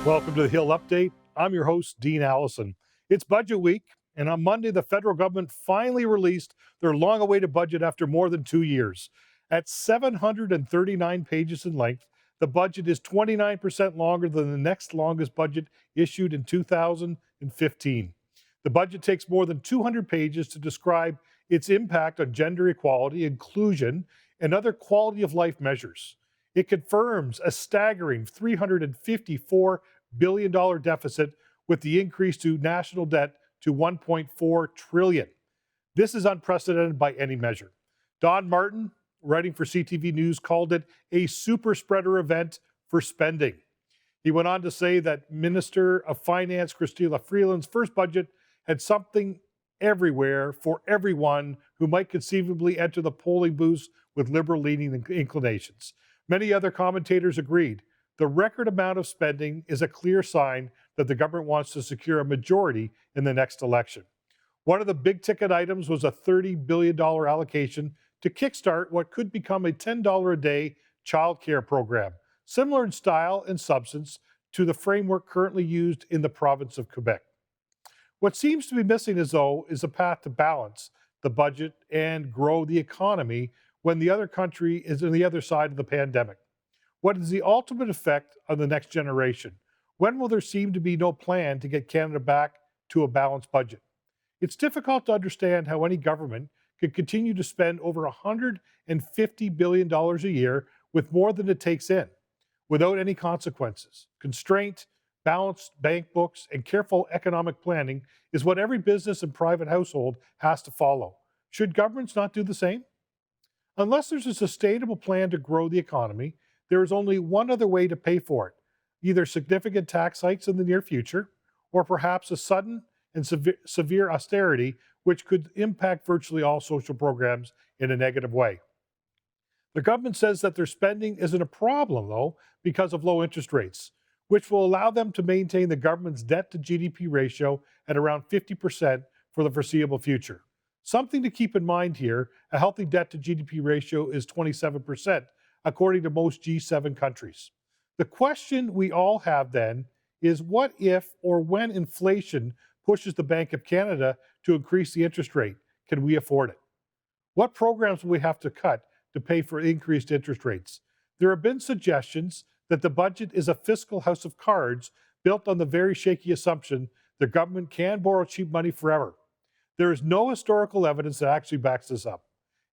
Welcome to the Hill Update. I'm your host, Dean Allison. It's budget week, and on Monday, the federal government finally released their long awaited budget after more than 2 years. At 739 pages in length, the budget is 29% longer than the next longest budget issued in 2015. The budget takes more than 200 pages to describe its impact on gender equality, inclusion, and other quality of life measures. It confirms a staggering $354 billion deficit with the increase to national debt to $1.4 trillion. This is unprecedented by any measure. Don Martin, writing for CTV News, called it a super spreader event for spending. He went on to say that Minister of Finance Chrystia Freeland's first budget had something everywhere for everyone who might conceivably enter the polling booths with liberal-leaning inclinations. Many other commentators agreed. The record amount of spending is a clear sign that the government wants to secure a majority in the next election. One of the big ticket items was a $30 billion allocation to kickstart what could become a $10 a day child care program, similar in style and substance to the framework currently used in the province of Quebec. What seems to be missing is a path to balance the budget and grow the economy when the other country is on the other side of the pandemic. What is the ultimate effect on the next generation? When will there seem to be no plan to get Canada back to a balanced budget? It's difficult to understand how any government could continue to spend over $150 billion a year with more than it takes in, without any consequences. Constraint, balanced bank books, and careful economic planning is what every business and private household has to follow. Should governments not do the same? Unless there's a sustainable plan to grow the economy, there is only one other way to pay for it, either significant tax hikes in the near future, or perhaps a sudden and severe austerity, which could impact virtually all social programs in a negative way. The government says that their spending isn't a problem, though, because of low interest rates, which will allow them to maintain the government's debt-to-GDP ratio at around 50% for the foreseeable future. Something to keep in mind here, a healthy debt-to-GDP ratio is 27%, according to most G7 countries. The question we all have then is what if or when inflation pushes the Bank of Canada to increase the interest rate? Can we afford it? What programs will we have to cut to pay for increased interest rates? There have been suggestions that the budget is a fiscal house of cards built on the very shaky assumption the government can borrow cheap money forever. There is no historical evidence that actually backs this up.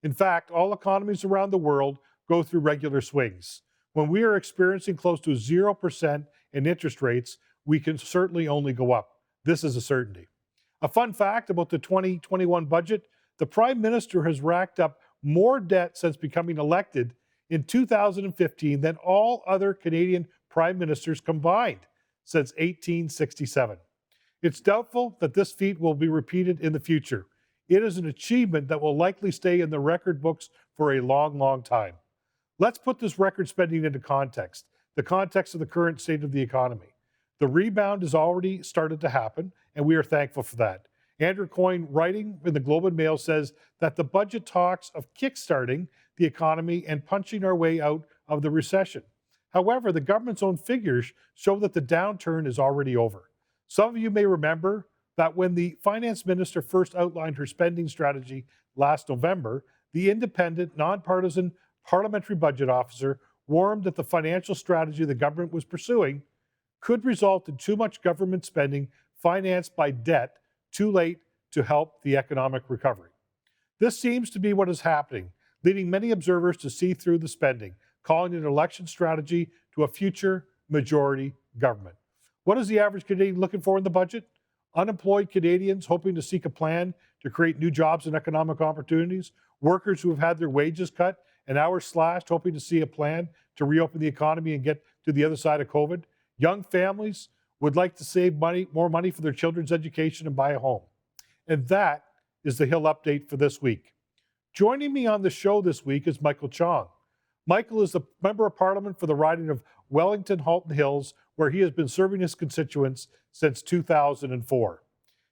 In fact, all economies around the world go through regular swings. When we are experiencing close to 0% in interest rates, we can certainly only go up. This is a certainty. A fun fact about the 2021 budget, the Prime Minister has racked up more debt since becoming elected in 2015 than all other Canadian Prime Ministers combined since 1867. It's doubtful that this feat will be repeated in the future. It is an achievement that will likely stay in the record books for a long, long time. Let's put this record spending into context, the context of the current state of the economy. The rebound has already started to happen, and we are thankful for that. Andrew Coyne, writing in the Globe and Mail, says that the budget talks of kickstarting the economy and punching our way out of the recession. However, the government's own figures show that the downturn is already over. Some of you may remember that when the finance minister first outlined her spending strategy last November, the independent, nonpartisan parliamentary budget officer warned that the financial strategy the government was pursuing could result in too much government spending financed by debt too late to help the economic recovery. This seems to be what is happening, leading many observers to see through the spending, calling it an election strategy to a future majority government. What is the average Canadian looking for in the budget? Unemployed Canadians hoping to seek a plan to create new jobs and economic opportunities, workers who have had their wages cut and hours slashed hoping to see a plan to reopen the economy and get to the other side of COVID, young families would like to save more money for their children's education and buy a home. And that is the Hill Update for this week. Joining me on the show this week is Michael Chong. Michael is the Member of Parliament for the riding of Wellington-Halton Hills, where he has been serving his constituents since 2004.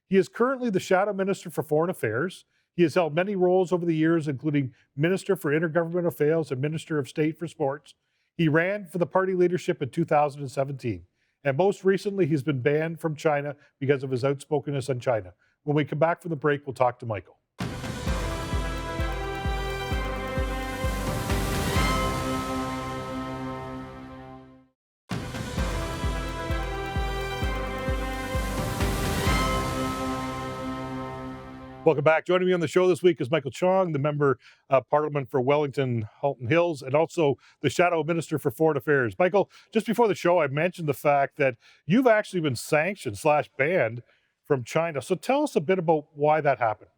He is currently the Shadow Minister for Foreign Affairs. He has held many roles over the years, including Minister for Intergovernmental Affairs and Minister of State for Sports. He ran for the party leadership in 2017. And most recently, he's been banned from China because of his outspokenness on China. When we come back from the break, we'll talk to Michael. Welcome back. Joining me on the show this week is Michael Chong, the member of Parliament for Wellington Halton Hills, and also the Shadow Minister for Foreign Affairs. Michael, just before the show, I mentioned the fact that you've actually been sanctioned / banned from China. So tell us a bit about why that happened.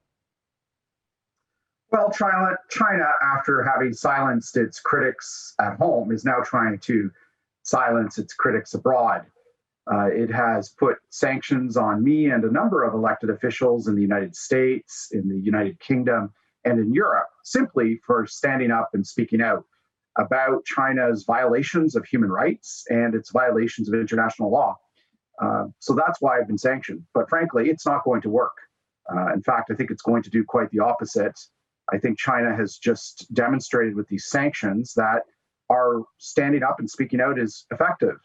Well, China, after having silenced its critics at home, is now trying to silence its critics abroad. It has put sanctions on me and a number of elected officials in the United States, in the United Kingdom, and in Europe, simply for standing up and speaking out about China's violations of human rights and its violations of international law. So that's why I've been sanctioned. But frankly, it's not going to work. In fact, I think it's going to do quite the opposite. I think China has just demonstrated with these sanctions that our standing up and speaking out is effective.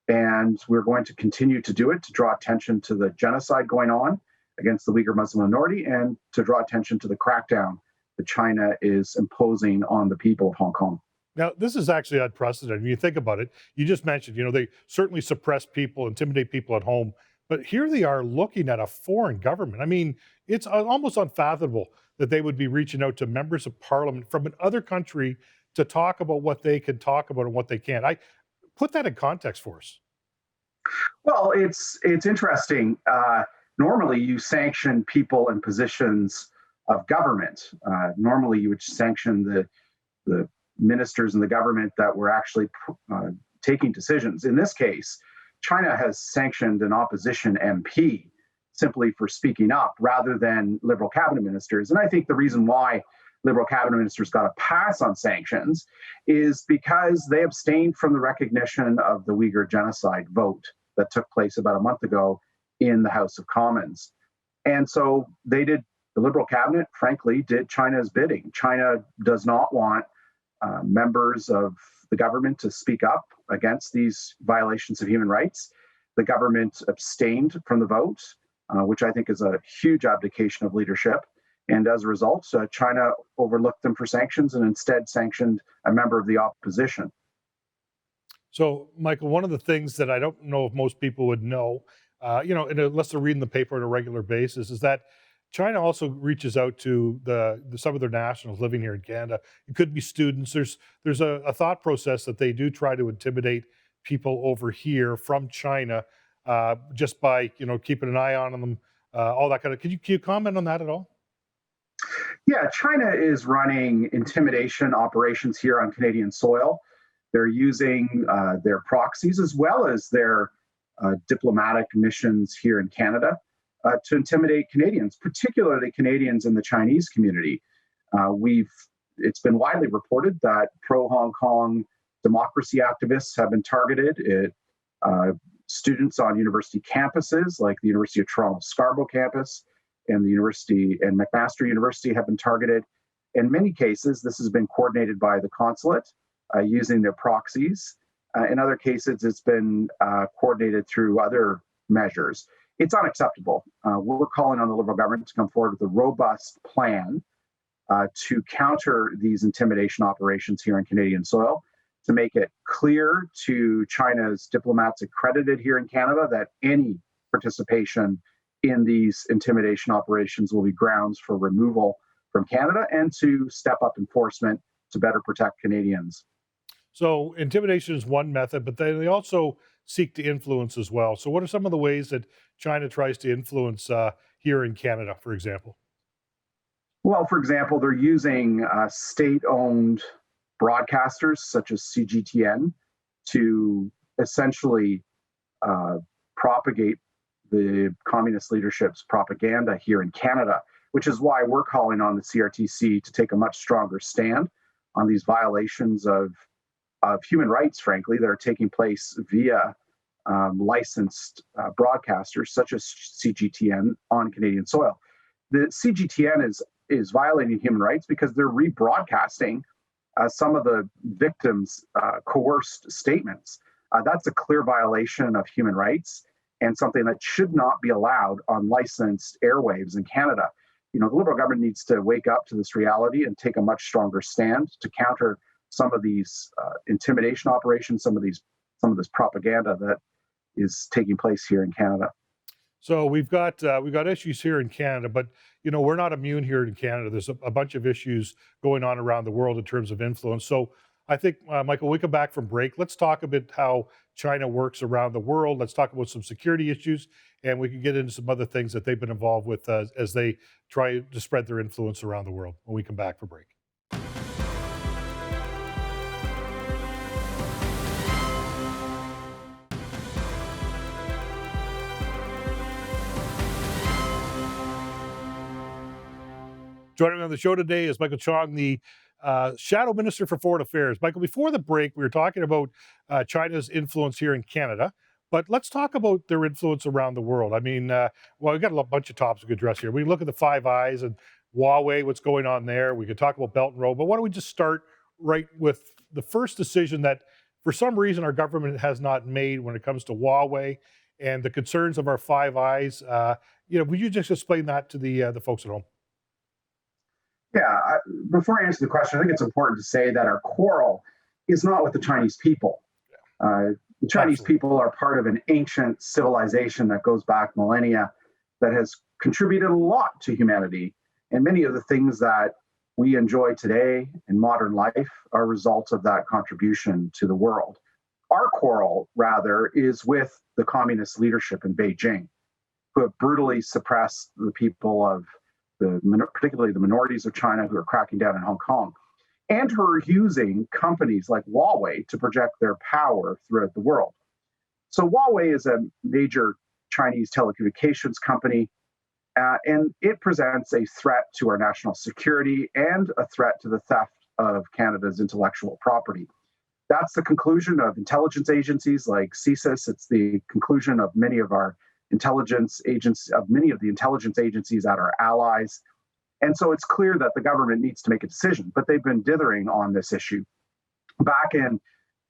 And we're going to continue to do it to draw attention to the genocide going on against the Uyghur Muslim minority and to draw attention to the crackdown that China is imposing on the people of Hong Kong. Now, this is actually unprecedented. When you think about it, you just mentioned, they certainly suppress people, intimidate people at home. But here they are looking at a foreign government. I mean, it's almost unfathomable that they would be reaching out to members of parliament from another country to talk about what they can talk about and what they can't. I put that in context for us. Well, it's interesting. Normally, you sanction people in positions of government. Normally, you would sanction the ministers in the government that were actually taking decisions. In this case, China has sanctioned an opposition MP simply for speaking up rather than Liberal cabinet ministers. And I think the reason why Liberal cabinet ministers got a pass on sanctions is because they abstained from the recognition of the Uyghur genocide vote that took place about a month ago in the House of Commons. And so the Liberal cabinet, frankly, did China's bidding. China does not want members of the government to speak up against these violations of human rights. The government abstained from the vote, which I think is a huge abdication of leadership. And as a result, China overlooked them for sanctions and instead sanctioned a member of the opposition. So, Michael, one of the things that I don't know if most people would know, unless they're reading the paper on a regular basis, is that China also reaches out to some of their nationals living here in Canada. It could be students. There's a thought process that they do try to intimidate people over here from China just by keeping an eye on them, all that kind of. Can you comment on that at all? Yeah, China is running intimidation operations here on Canadian soil. They're using their proxies as well as their diplomatic missions here in Canada to intimidate Canadians, particularly Canadians in the Chinese community. It's been widely reported that pro-Hong Kong democracy activists have been targeted. Students on university campuses like the University of Toronto Scarborough campus and the University and McMaster University have been targeted. In many cases, this has been coordinated by the consulate using their proxies. In other cases, it's been coordinated through other measures. It's unacceptable. We're calling on the Liberal government to come forward with a robust plan to counter these intimidation operations here on Canadian soil, to make it clear to China's diplomats accredited here in Canada that any participation in these intimidation operations will be grounds for removal from Canada, and to step up enforcement to better protect Canadians. So intimidation is one method, but they also seek to influence as well. So what are some of the ways that China tries to influence here in Canada, for example? Well, for example, they're using state-owned broadcasters such as CGTN to essentially propagate the communist leadership's propaganda here in Canada, which is why we're calling on the CRTC to take a much stronger stand on these violations of human rights, frankly, that are taking place via licensed broadcasters such as CGTN on Canadian soil. The CGTN is violating human rights because they're rebroadcasting some of the victims' coerced statements That's a clear violation of human rights and something that should not be allowed on licensed airwaves in Canada. The Liberal government needs to wake up to this reality and take a much stronger stand to counter some of these intimidation operations, some of this propaganda that is taking place here in Canada. So we've got issues here in Canada, but we're not immune here in Canada. There's a bunch of issues going on around the world in terms of influence. So I think, Michael, we come back from break. Let's talk a bit how China works around the world. Let's talk about some security issues, and we can get into some other things that they've been involved with as they try to spread their influence around the world when we come back from break. Joining me on the show today is Michael Chong, the Shadow Minister for Foreign Affairs. Michael, before the break, we were talking about China's influence here in Canada, but let's talk about their influence around the world. I mean, we've got a bunch of topics we could address here. We look at the Five Eyes and Huawei, what's going on there. We could talk about Belt and Road, but why don't we just start right with the first decision that, for some reason, our government has not made when it comes to Huawei and the concerns of our Five Eyes. Would you just explain that to the folks at home? Yeah, before I answer the question, I think it's important to say that our quarrel is not with the Chinese people. The Chinese Absolutely. people are part of an ancient civilization that goes back millennia that has contributed a lot to humanity. And many of the things that we enjoy today in modern life are results of that contribution to the world. Our quarrel, rather, is with the communist leadership in Beijing, who have brutally suppressed the people of particularly the minorities of China who are cracking down in Hong Kong, and who are using companies like Huawei to project their power throughout the world. So Huawei is a major Chinese telecommunications company, and it presents a threat to our national security and a threat to the theft of Canada's intellectual property. That's the conclusion of intelligence agencies like CSIS. It's the conclusion of many of the intelligence agencies that are allies. And so it's clear that the government needs to make a decision, but they've been dithering on this issue. Back in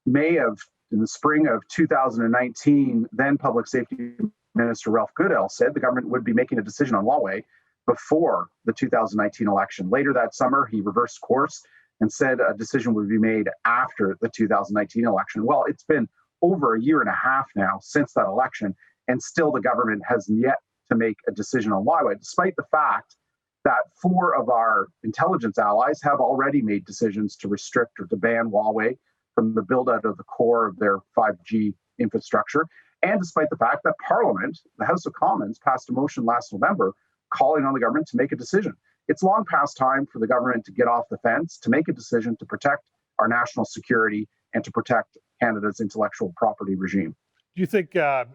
the spring of 2019, then Public Safety Minister Ralph Goodale said the government would be making a decision on Huawei before the 2019 election. Later that summer, he reversed course and said a decision would be made after the 2019 election. Well, it's been over a year and a half now since that election, and still the government has yet to make a decision on Huawei, despite the fact that 4 of our intelligence allies have already made decisions to restrict or to ban Huawei from the build out of the core of their 5G infrastructure. And despite the fact that Parliament, the House of Commons, passed a motion last November calling on the government to make a decision. It's long past time for the government to get off the fence, to make a decision to protect our national security and to protect Canada's intellectual property regime. Do you think, as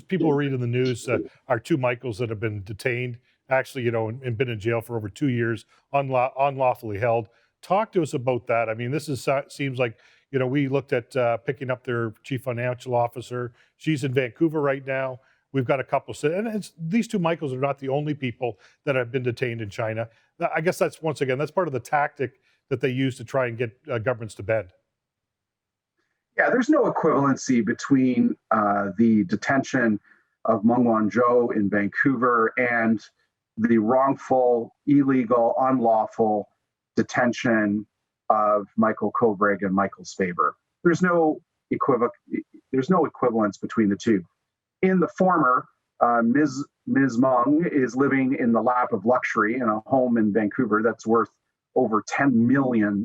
people read in the news, our 2 Michaels that have been detained, actually, and been in jail for over 2 years, unlawfully held. Talk to us about that. I mean, seems like, we looked at picking up their chief financial officer. She's in Vancouver right now. We've got a couple, and these 2 Michaels are not the only people that have been detained in China. I guess that's part of the tactic that they use to try and get governments to bend. Yeah, there's no equivalency between the detention of Meng Wanzhou in Vancouver and the wrongful, illegal, unlawful detention of Michael Kovrig and Michael Spavor. There's no equivalence between the two. In the former, Ms. Meng is living in the lap of luxury in a home in Vancouver that's worth over $10 million,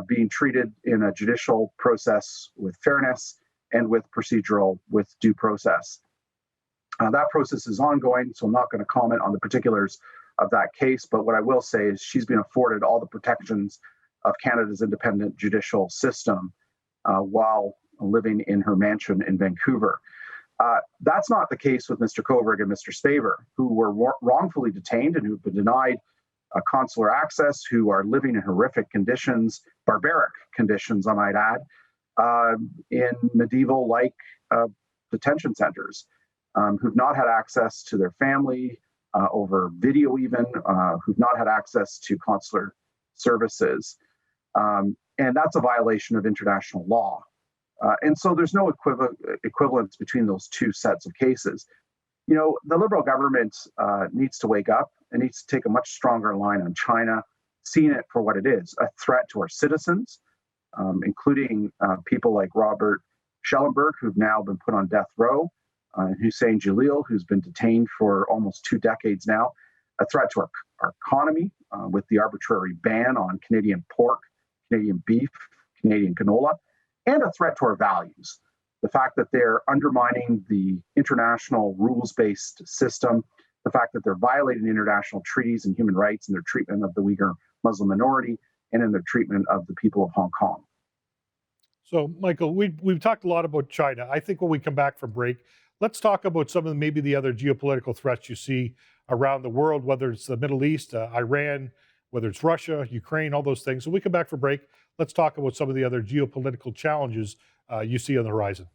being treated in a judicial process with fairness and with due process. That process is ongoing, so I'm not going to comment on the particulars of that case, but what I will say is she's been afforded all the protections of Canada's independent judicial system while living in her mansion in Vancouver. That's not the case with Mr. Kovrig and Mr. Spavor, who were wrongfully detained and who've been denied consular access, who are living in horrific conditions, barbaric conditions, I might add, in medieval-like detention centers, who've not had access to their family over video even, who've not had access to consular services. And that's a violation of international law. And so there's no equivalence between those two sets of cases. The Liberal government needs to wake up and needs to take a much stronger line on China, seeing it for what it is, a threat to our citizens, including people like Robert Schellenberg, who've now been put on death row, Hussein Jalil, who's been detained for almost 2 decades now, a threat to our economy with the arbitrary ban on Canadian pork, Canadian beef, Canadian canola, and a threat to our values. The fact that they're undermining the international rules-based system, the fact that they're violating international treaties and human rights in their treatment of the Uyghur Muslim minority and in their treatment of the people of Hong Kong. So, Michael, we've talked a lot about China. I think when we come back from break, let's talk about some of maybe the other geopolitical threats you see around the world, whether it's the Middle East, Iran, whether it's Russia, Ukraine, all those things. So, we come back from break. Let's talk about some of the other geopolitical challenges you see on the horizon.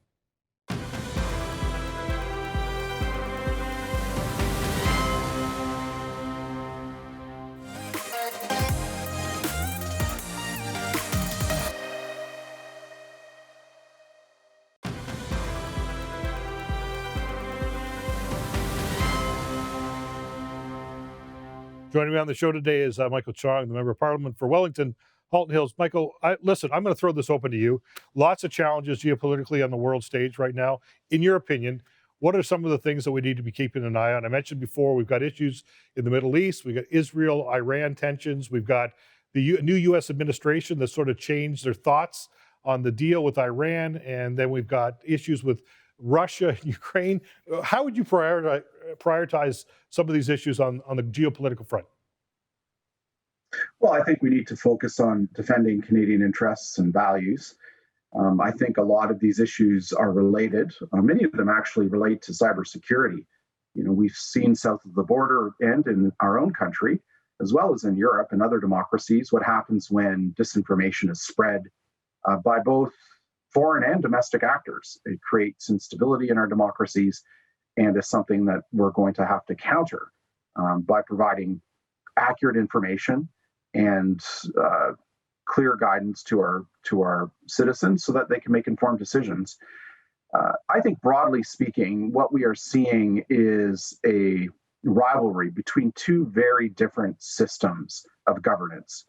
Joining me on the show today is Michael Chong, the Member of Parliament for Wellington, Halton Hills. Michael, listen, I'm going to throw this open to you. Lots of challenges geopolitically on the world stage right now. In your opinion, what are some of the things that we need to be keeping an eye on? I mentioned before, we've got issues in the Middle East. We've got Israel, Iran tensions. We've got the new U.S. administration that sort of changed their thoughts on the deal with Iran. And then we've got issues with Russia and Ukraine. How would you prioritize some of these issues on the geopolitical front? Well, I think we need to focus on defending Canadian interests and values. I think a lot of these issues are related. Many of them actually relate to cybersecurity. We've seen south of the border and in our own country, as well as in Europe and other democracies, what happens when disinformation is spread by both foreign and domestic actors. It creates instability in our democracies and is something that we're going to have to counter by providing accurate information and clear guidance to our citizens so that they can make informed decisions. I think broadly speaking, what we are seeing is a rivalry between two very different systems of governance.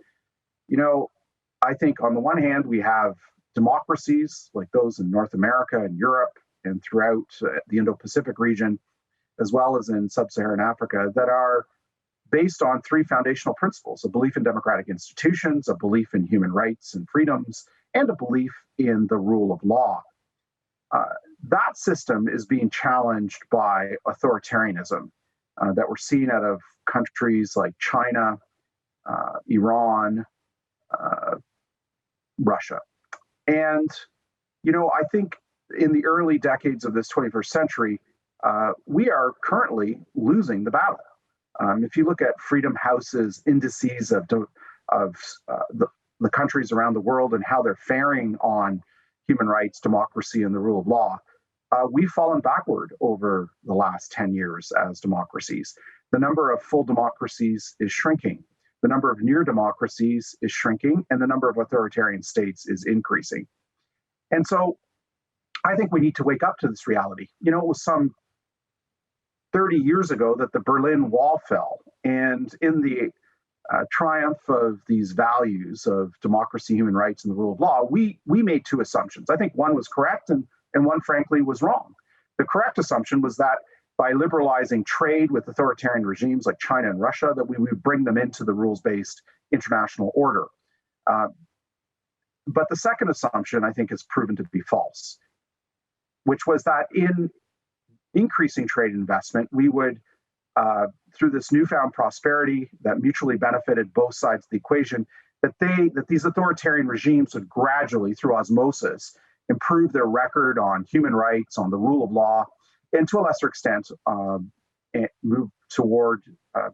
I think on the one hand, we have democracies like those in North America and Europe and throughout the Indo-Pacific region, as well as in sub-Saharan Africa, that are based on three foundational principles: a belief in democratic institutions, a belief in human rights and freedoms, and a belief in the rule of law. That system is being challenged by authoritarianism that we're seeing out of countries like China, Iran, Russia. And, I think in the early decades of this 21st century, we are currently losing the battle. If you look at Freedom House's indices of the countries around the world and how they're faring on human rights, democracy, and the rule of law, we've fallen backward over the last 10 years as democracies. The number of full democracies is shrinking. The number of near democracies is shrinking, and the number of authoritarian states is increasing. And so I think we need to wake up to this reality. It was some 30 years ago that the Berlin Wall fell. And in the triumph of these values of democracy, human rights, and the rule of law, we made two assumptions. I think one was correct and one, frankly, was wrong. The correct assumption was that by liberalizing trade with authoritarian regimes like China and Russia, that we would bring them into the rules-based international order. But the second assumption, I think, has proven to be false, which was that in increasing trade investment, we would, through this newfound prosperity that mutually benefited both sides of the equation, that these authoritarian regimes would gradually, through osmosis, improve their record on human rights, on the rule of law, and to a lesser extent, move toward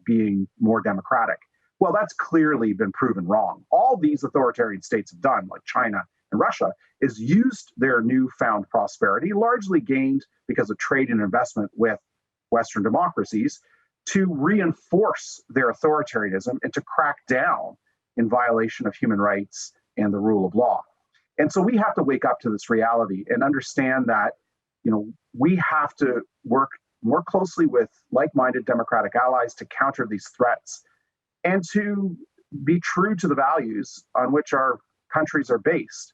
being more democratic. Well, that's clearly been proven wrong. All these authoritarian states have done, like China and Russia, is used their newfound prosperity, largely gained because of trade and investment with Western democracies, to reinforce their authoritarianism and to crack down in violation of human rights and the rule of law. And so we have to wake up to this reality and understand that, we have to work more closely with like-minded democratic allies to counter these threats and to be true to the values on which our countries are based.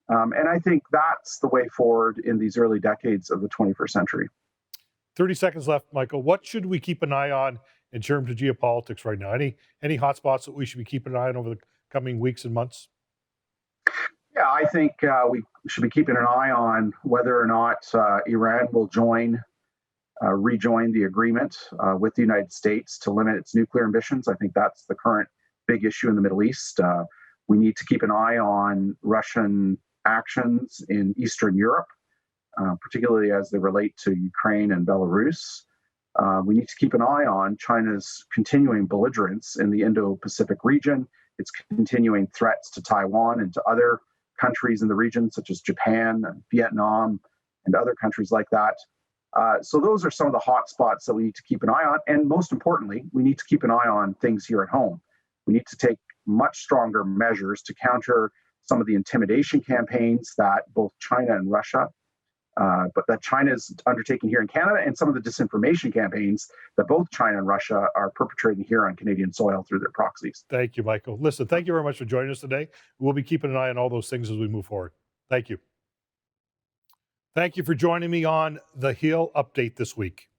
And I think that's the way forward in these early decades of the 21st century. 30 seconds left, Michael. What should we keep an eye on in terms of geopolitics right now? Any hotspots that we should be keeping an eye on over the coming weeks and months? Yeah, I think we should be keeping an eye on whether or not Iran will rejoin the agreement with the United States to limit its nuclear ambitions. I think that's the current big issue in the Middle East. We need to keep an eye on Russian actions in Eastern Europe, particularly as they relate to Ukraine and Belarus. We need to keep an eye on China's continuing belligerence in the Indo-Pacific region, its continuing threats to Taiwan and to other countries in the region, such as Japan and Vietnam and other countries like that. So those are some of the hot spots that we need to keep an eye on. And most importantly, we need to keep an eye on things here at home. We need to take much stronger measures to counter some of the intimidation campaigns that both China and Russia, but that China is undertaking here in Canada, and some of the disinformation campaigns that both China and Russia are perpetrating here on Canadian soil through their proxies. Thank you, Michael. Listen, thank you very much for joining us today. We'll be keeping an eye on all those things as we move forward. Thank you. Thank you for joining me on the Hill Update this week.